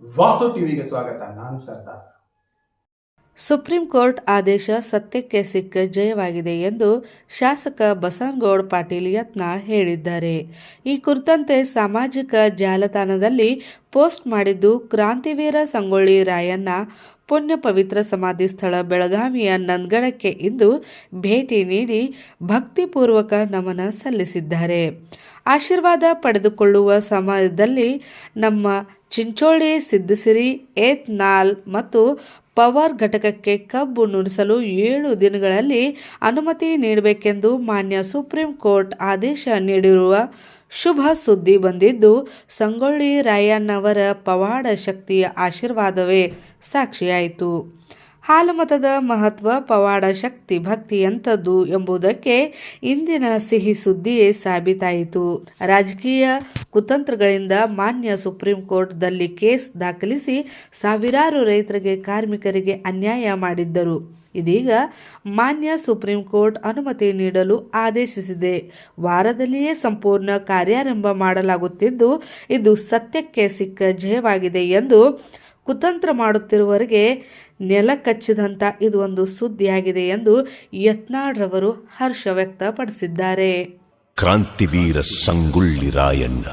ವಾಸ್ತು ಟಿವಿಗೆ ಸ್ವಾಗತ. ನಾನು ಸರ್ದಾರ್. ಸುಪ್ರೀಂ ಕೋರ್ಟ್ ಆದೇಶ ಸತ್ಯಕ್ಕೆ ಸಿಕ್ಕ ಜಯವಾಗಿದೆ ಎಂದು ಶಾಸಕ ಬಸನಗೌಡ ಪಾಟೀಲ್ ಯತ್ನಾಳ್ ಹೇಳಿದ್ದಾರೆ. ಈ ಕುರಿತಂತೆ ಸಾಮಾಜಿಕ ಜಾಲತಾಣದಲ್ಲಿ ಪೋಸ್ಟ್ ಮಾಡಿದ್ದು, ಕ್ರಾಂತಿವೀರ ಸಂಗೊಳ್ಳಿ ರಾಯಣ್ಣ ಪುಣ್ಯ ಪವಿತ್ರ ಸಮಾಧಿ ಸ್ಥಳ ಬೆಳಗಾವಿಯ ನಂದಗಡಕ್ಕೆ ಇಂದು ಭೇಟಿ ನೀಡಿ ಭಕ್ತಿಪೂರ್ವಕ ನಮನ ಸಲ್ಲಿಸಿದ್ದಾರೆ. ಆಶೀರ್ವಾದ ಪಡೆದುಕೊಳ್ಳುವ ಸಮಯದಲ್ಲಿ ನಮ್ಮ ಚಿಂಚೋಳಿ, ಸಿದ್ದಸಿರಿ, ಏತ್ನಾಳ್ ಮತ್ತು ಪವರ್ ಘಟಕಕ್ಕೆ ಕಬ್ಬು ನುಡಿಸಲು 7 ದಿನಗಳಲ್ಲಿ ಅನುಮತಿ ನೀಡಬೇಕೆಂದು ಮಾನ್ಯ ಸುಪ್ರೀಂ ಕೋರ್ಟ್ ಆದೇಶ ನೀಡಿರುವ ಶುಭ ಸುದ್ದಿ ಬಂದಿದ್ದು, ಸಂಗೊಳ್ಳಿ ರಾಯಣ್ಣವರ ಪವಾಡ ಶಕ್ತಿಯ ಆಶೀರ್ವಾದವೇ ಸಾಕ್ಷಿಯಾಯಿತು. ಹಾಲುಮತದ ಮಹತ್ವ, ಪವಾಡ ಶಕ್ತಿ ಭಕ್ತಿ ಎಂಥದ್ದು ಎಂಬುದಕ್ಕೆ ಇಂದಿನ ಸಿಹಿ ಸುದ್ದಿಯೇ ಸಾಬೀತಾಯಿತು. ರಾಜಕೀಯ ಕುತಂತ್ರಗಳಿಂದ ಮಾನ್ಯ ಸುಪ್ರೀಂ ಕೋರ್ಟ್ದಲ್ಲಿ ಕೇಸ್ ದಾಖಲಿಸಿ ಸಾವಿರಾರು ರೈತರಿಗೆ, ಕಾರ್ಮಿಕರಿಗೆ ಅನ್ಯಾಯ ಮಾಡಿದ್ದರು. ಇದೀಗ ಮಾನ್ಯ ಸುಪ್ರೀಂ ಕೋರ್ಟ್ ಅನುಮತಿ ನೀಡಲು ಆದೇಶಿಸಿದೆ. ವಾರದಲ್ಲಿಯೇ ಸಂಪೂರ್ಣ ಕಾರ್ಯಾರಂಭ ಮಾಡಲಾಗುತ್ತಿದ್ದು, ಇದು ಸತ್ಯಕ್ಕೆ ಸಿಕ್ಕ ಜಯವಾಗಿದೆ ಎಂದು ಕುತಂತ್ರ ಮಾಡುತ್ತಿರುವವರಿಗೆ ನೆಲ ಕಚ್ಚಿದಂಥ ಇದು ಒಂದು ಸುದ್ದಿಯಾಗಿದೆ ಎಂದು ಯತ್ನಾಳ್ ರವರು ಹರ್ಷ ವ್ಯಕ್ತಪಡಿಸಿದ್ದಾರೆ. ಕ್ರಾಂತಿವೀರ ಸಂಗೊಳ್ಳಿ ರಾಯಣ್ಣ